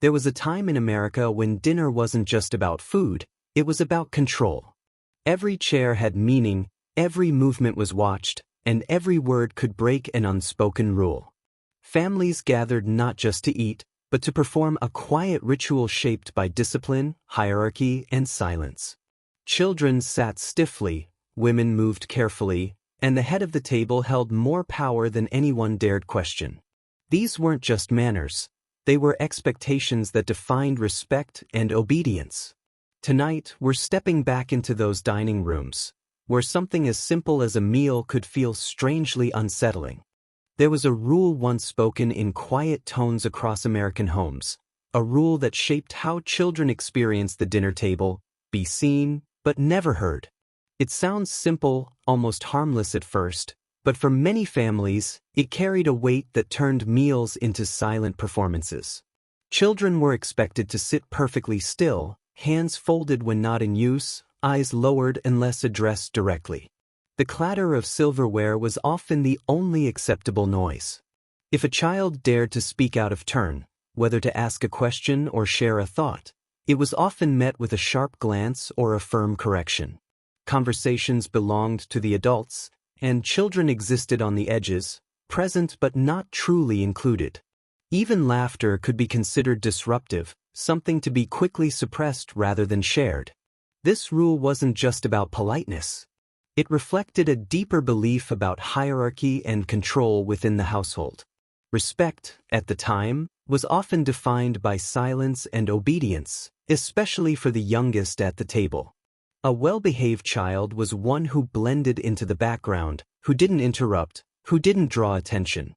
There was a time in America when dinner wasn't just about food, it was about control. Every chair had meaning, every movement was watched, and every word could break an unspoken rule. Families gathered not just to eat, but to perform a quiet ritual shaped by discipline, hierarchy, and silence. Children sat stiffly, women moved carefully, and the head of the table held more power than anyone dared question. These weren't just manners. They were expectations that defined respect and obedience. Tonight, we're stepping back into those dining rooms, where something as simple as a meal could feel strangely unsettling. There was a rule once spoken in quiet tones across American homes, a rule that shaped how children experienced the dinner table: be seen, but never heard. It sounds simple, almost harmless at first, but for many families, it carried a weight that turned meals into silent performances. Children were expected to sit perfectly still, hands folded when not in use, eyes lowered unless addressed directly. The clatter of silverware was often the only acceptable noise. If a child dared to speak out of turn, whether to ask a question or share a thought, it was often met with a sharp glance or a firm correction. Conversations belonged to the adults, and children existed on the edges, present but not truly included. Even laughter could be considered disruptive, something to be quickly suppressed rather than shared. This rule wasn't just about politeness. It reflected a deeper belief about hierarchy and control within the household. Respect, at the time, was often defined by silence and obedience, especially for the youngest at the table. A well-behaved child was one who blended into the background, who didn't interrupt, who didn't draw attention.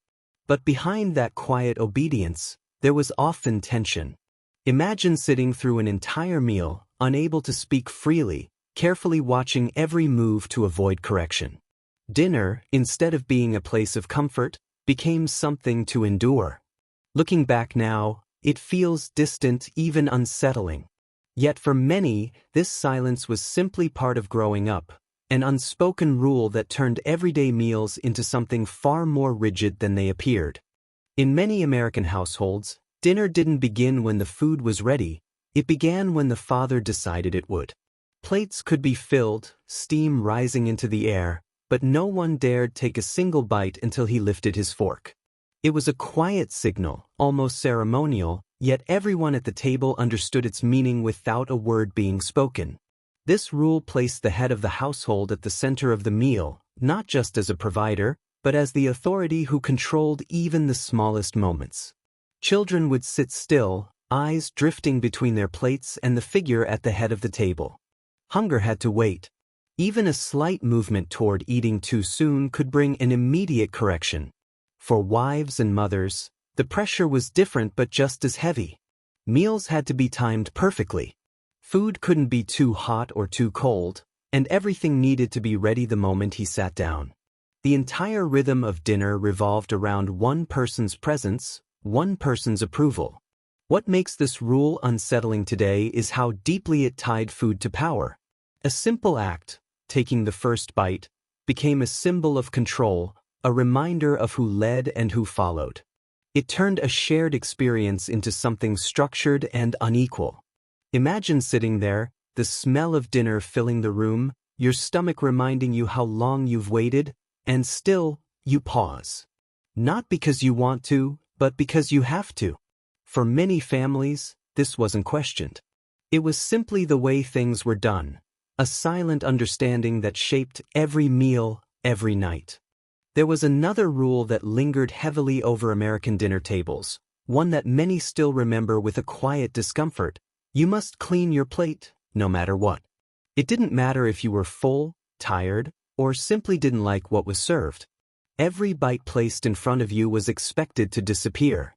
But behind that quiet obedience, there was often tension. Imagine sitting through an entire meal, unable to speak freely, carefully watching every move to avoid correction. Dinner, instead of being a place of comfort, became something to endure. Looking back now, it feels distant, even unsettling. Yet for many, this silence was simply part of growing up, an unspoken rule that turned everyday meals into something far more rigid than they appeared. In many American households, dinner didn't begin when the food was ready, it began when the father decided it would. Plates could be filled, steam rising into the air, but no one dared take a single bite until he lifted his fork. It was a quiet signal, almost ceremonial, yet everyone at the table understood its meaning without a word being spoken. This rule placed the head of the household at the center of the meal, not just as a provider, but as the authority who controlled even the smallest moments. Children would sit still, eyes drifting between their plates and the figure at the head of the table. Hunger had to wait. Even a slight movement toward eating too soon could bring an immediate correction. For wives and mothers, the pressure was different but just as heavy. Meals had to be timed perfectly. Food couldn't be too hot or too cold, and everything needed to be ready the moment he sat down. The entire rhythm of dinner revolved around one person's presence, one person's approval. What makes this rule unsettling today is how deeply it tied food to power. A simple act, taking the first bite, became a symbol of control, a reminder of who led and who followed. It turned a shared experience into something structured and unequal. Imagine sitting there, the smell of dinner filling the room, your stomach reminding you how long you've waited, and still, you pause. Not because you want to, but because you have to. For many families, this wasn't questioned. It was simply the way things were done, a silent understanding that shaped every meal, every night. There was another rule that lingered heavily over American dinner tables, one that many still remember with a quiet discomfort. You must clean your plate, no matter what. It didn't matter if you were full, tired, or simply didn't like what was served. Every bite placed in front of you was expected to disappear.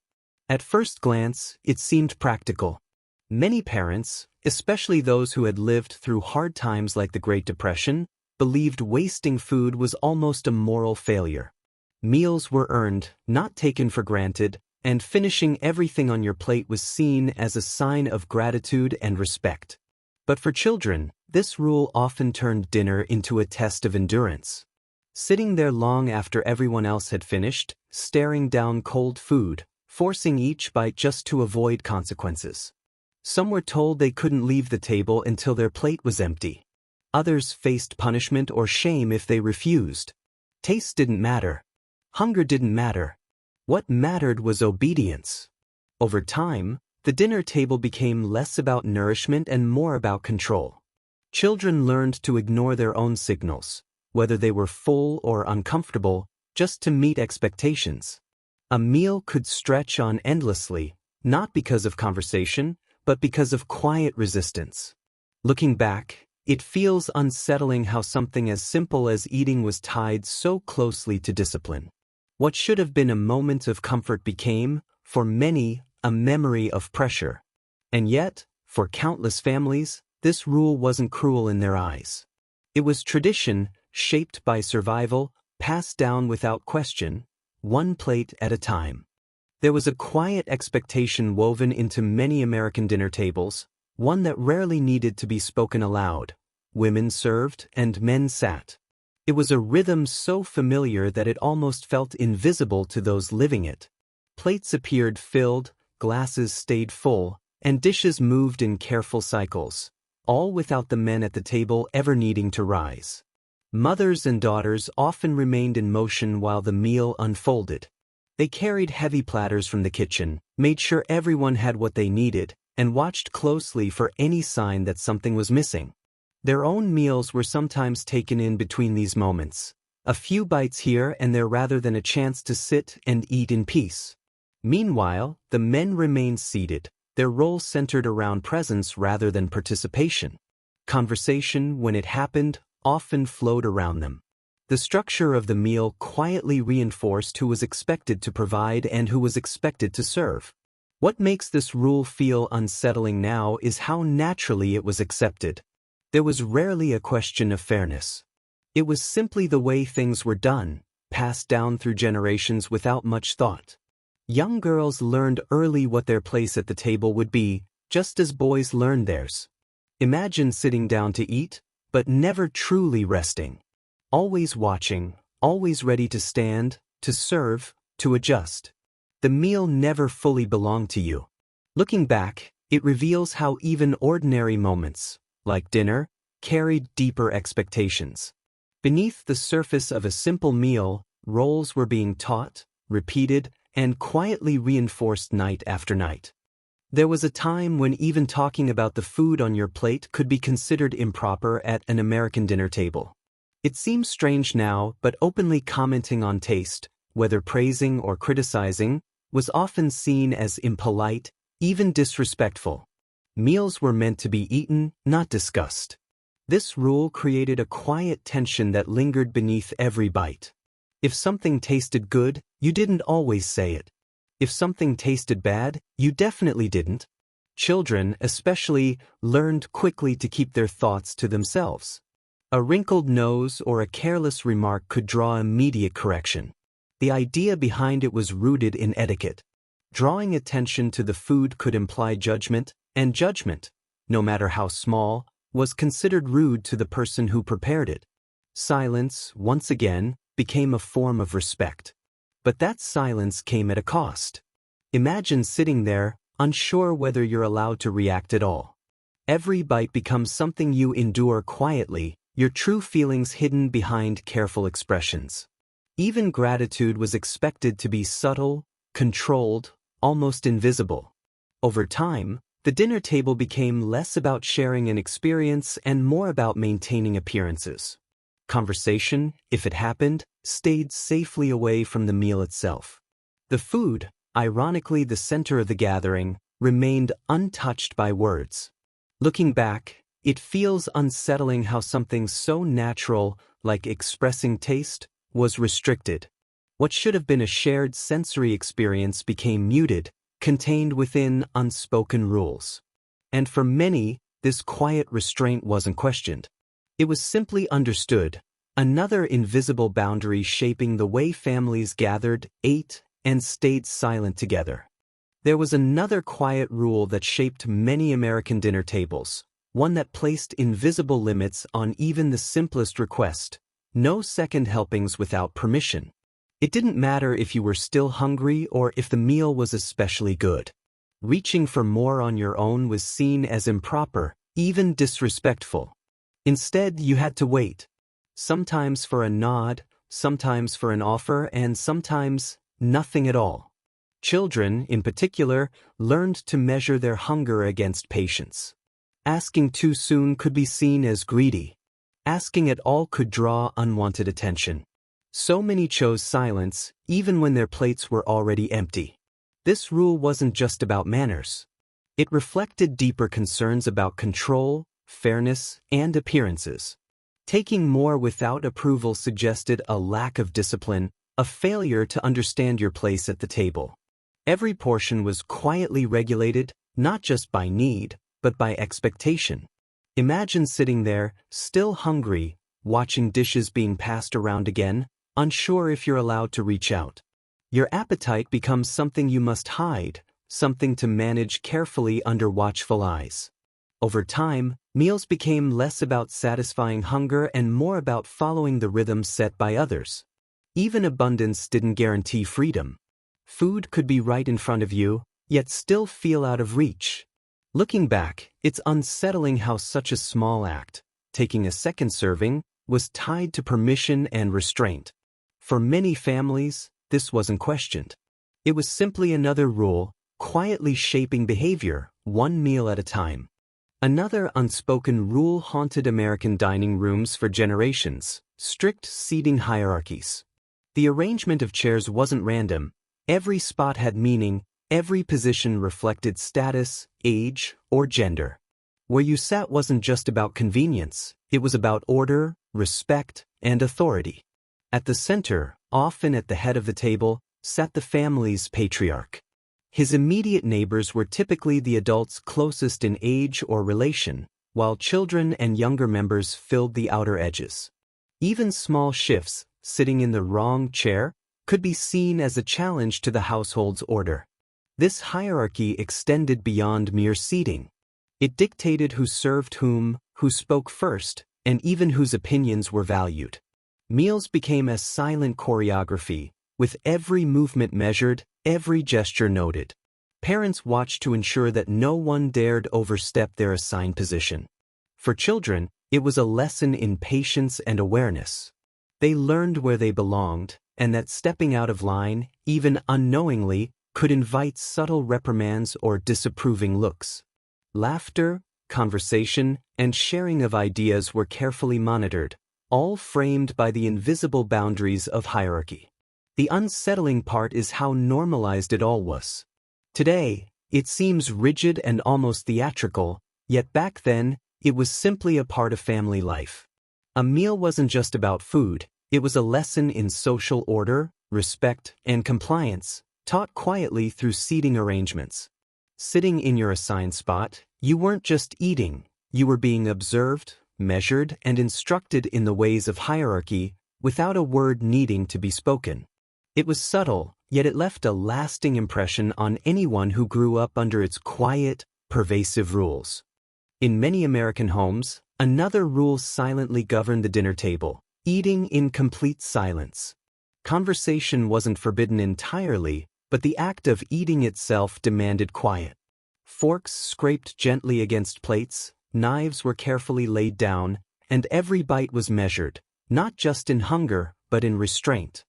At first glance, it seemed practical. Many parents, especially those who had lived through hard times like the Great Depression, believed wasting food was almost a moral failure. Meals were earned, not taken for granted, and finishing everything on your plate was seen as a sign of gratitude and respect. But for children, this rule often turned dinner into a test of endurance. Sitting there long after everyone else had finished, staring down cold food, forcing each bite just to avoid consequences. Some were told they couldn't leave the table until their plate was empty. Others faced punishment or shame if they refused. Taste didn't matter. Hunger didn't matter. What mattered was obedience. Over time, the dinner table became less about nourishment and more about control. Children learned to ignore their own signals, whether they were full or uncomfortable, just to meet expectations. A meal could stretch on endlessly, not because of conversation, but because of quiet resistance. Looking back, it feels unsettling how something as simple as eating was tied so closely to discipline. What should have been a moment of comfort became, for many, a memory of pressure. And yet, for countless families, this rule wasn't cruel in their eyes. It was tradition, shaped by survival, passed down without question, one plate at a time. There was a quiet expectation woven into many American dinner tables, one that rarely needed to be spoken aloud. Women served and men sat. It was a rhythm so familiar that it almost felt invisible to those living it. Plates appeared filled, glasses stayed full, and dishes moved in careful cycles, all without the men at the table ever needing to rise. Mothers and daughters often remained in motion while the meal unfolded. They carried heavy platters from the kitchen, made sure everyone had what they needed, and watched closely for any sign that something was missing. Their own meals were sometimes taken in between these moments, a few bites here and there rather than a chance to sit and eat in peace. Meanwhile, the men remained seated, their role centered around presence rather than participation. Conversation, when it happened, often flowed around them. The structure of the meal quietly reinforced who was expected to provide and who was expected to serve. What makes this rule feel unsettling now is how naturally it was accepted. There was rarely a question of fairness. It was simply the way things were done, passed down through generations without much thought. Young girls learned early what their place at the table would be, just as boys learned theirs. Imagine sitting down to eat, but never truly resting. Always watching, always ready to stand, to serve, to adjust. The meal never fully belonged to you. Looking back, it reveals how even ordinary moments, like dinner, carried deeper expectations. Beneath the surface of a simple meal, roles were being taught, repeated, and quietly reinforced night after night. There was a time when even talking about the food on your plate could be considered improper at an American dinner table. It seems strange now, but openly commenting on taste, whether praising or criticizing, was often seen as impolite, even disrespectful. Meals were meant to be eaten, not discussed. This rule created a quiet tension that lingered beneath every bite. If something tasted good, you didn't always say it. If something tasted bad, you definitely didn't. Children, especially, learned quickly to keep their thoughts to themselves. A wrinkled nose or a careless remark could draw immediate correction. The idea behind it was rooted in etiquette. Drawing attention to the food could imply judgment, and judgment, no matter how small, was considered rude to the person who prepared it. Silence, once again, became a form of respect. But that silence came at a cost. Imagine sitting there, unsure whether you're allowed to react at all. Every bite becomes something you endure quietly, your true feelings hidden behind careful expressions. Even gratitude was expected to be subtle, controlled, almost invisible. Over time, the dinner table became less about sharing an experience and more about maintaining appearances. Conversation, if it happened, stayed safely away from the meal itself. The food, ironically the center of the gathering, remained untouched by words. Looking back, it feels unsettling how something so natural, like expressing taste, was restricted. What should have been a shared sensory experience became muted, contained within unspoken rules. And for many, this quiet restraint wasn't questioned. It was simply understood, another invisible boundary shaping the way families gathered, ate, and stayed silent together. There was another quiet rule that shaped many American dinner tables, one that placed invisible limits on even the simplest request: no second helpings without permission. It didn't matter if you were still hungry or if the meal was especially good. Reaching for more on your own was seen as improper, even disrespectful. Instead, you had to wait. Sometimes for a nod, sometimes for an offer, and sometimes nothing at all. Children, in particular, learned to measure their hunger against patience. Asking too soon could be seen as greedy. Asking at all could draw unwanted attention. So many chose silence, even when their plates were already empty. This rule wasn't just about manners. It reflected deeper concerns about control, fairness, and appearances. Taking more without approval suggested a lack of discipline, a failure to understand your place at the table. Every portion was quietly regulated, not just by need, but by expectation. Imagine sitting there, still hungry, watching dishes being passed around again, unsure if you're allowed to reach out. Your appetite becomes something you must hide, something to manage carefully under watchful eyes. Over time, meals became less about satisfying hunger and more about following the rhythm set by others. Even abundance didn't guarantee freedom. Food could be right in front of you, yet still feel out of reach. Looking back, it's unsettling how such a small act, taking a second serving, was tied to permission and restraint. For many families, this wasn't questioned. It was simply another rule, quietly shaping behavior, one meal at a time. Another unspoken rule haunted American dining rooms for generations: strict seating hierarchies. The arrangement of chairs wasn't random. Every spot had meaning, every position reflected status, age, or gender. Where you sat wasn't just about convenience, it was about order, respect, and authority. At the center, often at the head of the table, sat the family's patriarch. His immediate neighbors were typically the adults closest in age or relation, while children and younger members filled the outer edges. Even small shifts, sitting in the wrong chair, could be seen as a challenge to the household's order. This hierarchy extended beyond mere seating. It dictated who served whom, who spoke first, and even whose opinions were valued. Meals became a silent choreography, with every movement measured, every gesture noted. Parents watched to ensure that no one dared overstep their assigned position. For children, it was a lesson in patience and awareness. They learned where they belonged, and that stepping out of line, even unknowingly, could invite subtle reprimands or disapproving looks. Laughter, conversation, and sharing of ideas were carefully monitored, all framed by the invisible boundaries of hierarchy. The unsettling part is how normalized it all was. Today, it seems rigid and almost theatrical, yet back then, it was simply a part of family life. A meal wasn't just about food, it was a lesson in social order, respect, and compliance, taught quietly through seating arrangements. Sitting in your assigned spot, you weren't just eating, you were being observed, measured, and instructed in the ways of hierarchy, without a word needing to be spoken. It was subtle, yet it left a lasting impression on anyone who grew up under its quiet, pervasive rules. In many American homes, another rule silently governed the dinner table: eating in complete silence. Conversation wasn't forbidden entirely, but the act of eating itself demanded quiet. Forks scraped gently against plates, knives were carefully laid down, and every bite was measured, not just in hunger, but in restraint.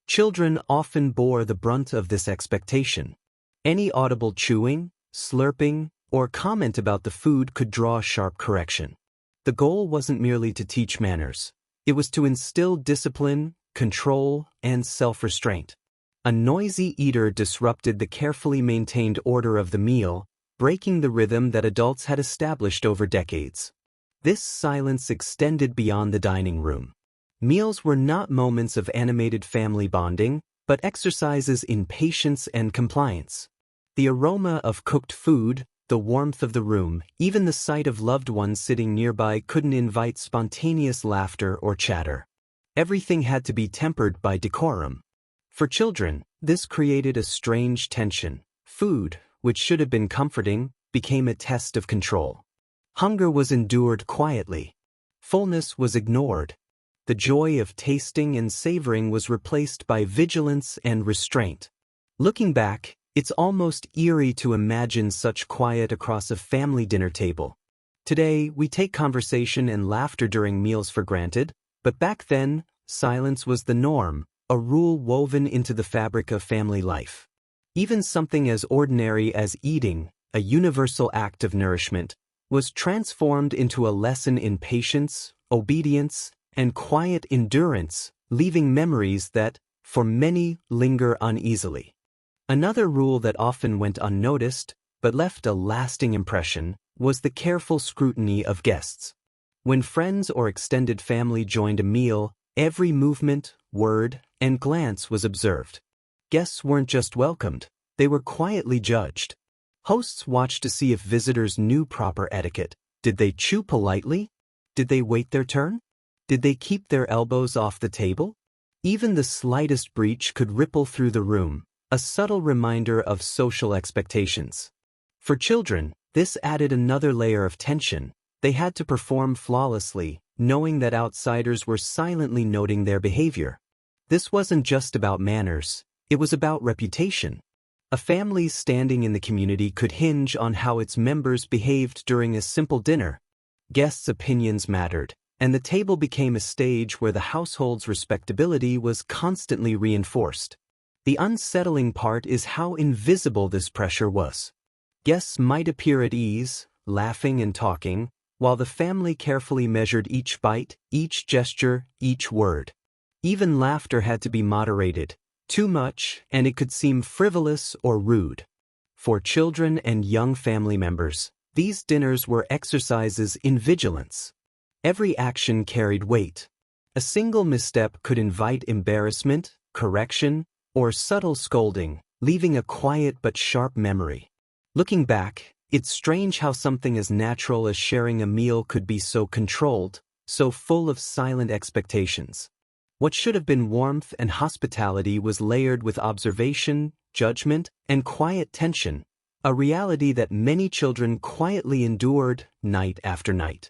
Children often bore the brunt of this expectation. Any audible chewing, slurping, or comment about the food could draw sharp correction. The goal wasn't merely to teach manners. It was to instill discipline, control, and self-restraint. A noisy eater disrupted the carefully maintained order of the meal, breaking the rhythm that adults had established over decades. This silence extended beyond the dining room. Meals were not moments of animated family bonding, but exercises in patience and compliance. The aroma of cooked food, the warmth of the room, even the sight of loved ones sitting nearby couldn't invite spontaneous laughter or chatter. Everything had to be tempered by decorum. For children, this created a strange tension. Food, which should have been comforting, became a test of control. Hunger was endured quietly. Fullness was ignored. The joy of tasting and savoring was replaced by vigilance and restraint. Looking back, it's almost eerie to imagine such quiet across a family dinner table. Today, we take conversation and laughter during meals for granted, but back then, silence was the norm, a rule woven into the fabric of family life. Even something as ordinary as eating, a universal act of nourishment, was transformed into a lesson in patience, obedience, and quiet endurance, leaving memories that, for many, linger uneasily. Another rule that often went unnoticed, but left a lasting impression, was the careful scrutiny of guests. When friends or extended family joined a meal, every movement, word, and glance was observed. Guests weren't just welcomed, they were quietly judged. Hosts watched to see if visitors knew proper etiquette. Did they chew politely? Did they wait their turn? Did they keep their elbows off the table? Even the slightest breach could ripple through the room, a subtle reminder of social expectations. For children, this added another layer of tension. They had to perform flawlessly, knowing that outsiders were silently noting their behavior. This wasn't just about manners, it was about reputation. A family's standing in the community could hinge on how its members behaved during a simple dinner. Guests' opinions mattered, and the table became a stage where the household's respectability was constantly reinforced. The unsettling part is how invisible this pressure was. Guests might appear at ease, laughing and talking, while the family carefully measured each bite, each gesture, each word. Even laughter had to be moderated. Too much, and it could seem frivolous or rude. For children and young family members, these dinners were exercises in vigilance. Every action carried weight. A single misstep could invite embarrassment, correction, or subtle scolding, leaving a quiet but sharp memory. Looking back, it's strange how something as natural as sharing a meal could be so controlled, so full of silent expectations. What should have been warmth and hospitality was layered with observation, judgment, and quiet tension, a reality that many children quietly endured night after night.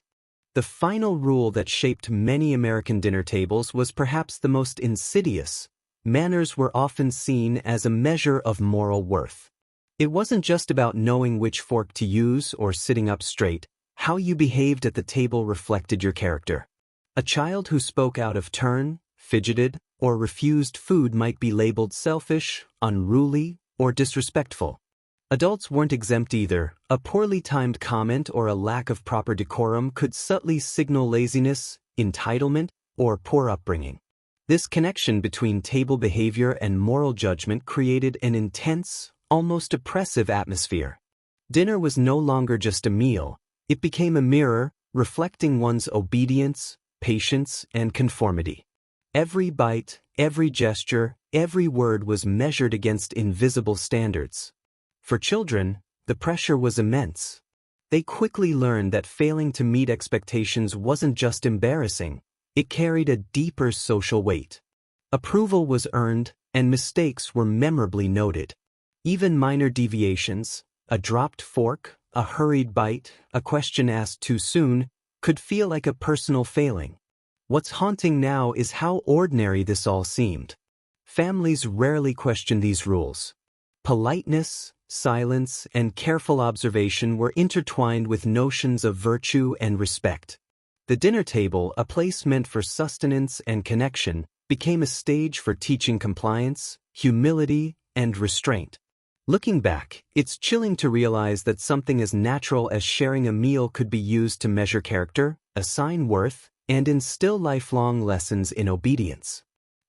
The final rule that shaped many American dinner tables was perhaps the most insidious. Manners were often seen as a measure of moral worth. It wasn't just about knowing which fork to use or sitting up straight. How you behaved at the table reflected your character. A child who spoke out of turn, fidgeted, or refused food might be labeled selfish, unruly, or disrespectful. Adults weren't exempt either. A poorly timed comment or a lack of proper decorum could subtly signal laziness, entitlement, or poor upbringing. This connection between table behavior and moral judgment created an intense, almost oppressive atmosphere. Dinner was no longer just a meal, it became a mirror, reflecting one's obedience, patience, and conformity. Every bite, every gesture, every word was measured against invisible standards. For children, the pressure was immense. They quickly learned that failing to meet expectations wasn't just embarrassing, it carried a deeper social weight. Approval was earned, and mistakes were memorably noted. Even minor deviations, a dropped fork, a hurried bite, a question asked too soon, could feel like a personal failing. What's haunting now is how ordinary this all seemed. Families rarely question these rules. Politeness, silence, and careful observation were intertwined with notions of virtue and respect. The dinner table, a place meant for sustenance and connection, became a stage for teaching compliance, humility, and restraint. Looking back, it's chilling to realize that something as natural as sharing a meal could be used to measure character, assign worth, and instill lifelong lessons in obedience.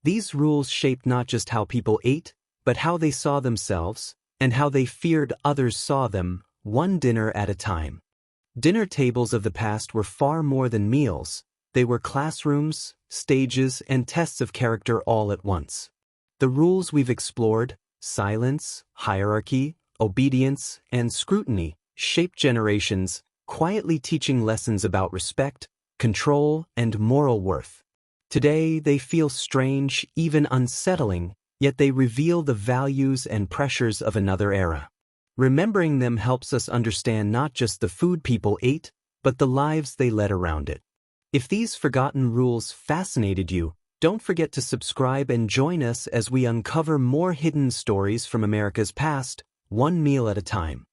These rules shaped not just how people ate, but how they saw themselves, and how they feared others saw them, one dinner at a time. Dinner tables of the past were far more than meals. They were classrooms, stages, and tests of character all at once. The rules we've explored, silence, hierarchy, obedience, and scrutiny, shaped generations, quietly teaching lessons about respect, control, and moral worth. Today, they feel strange, even unsettling, yet they reveal the values and pressures of another era. Remembering them helps us understand not just the food people ate, but the lives they led around it. If these forgotten rules fascinated you, don't forget to subscribe and join us as we uncover more hidden stories from America's past, one meal at a time.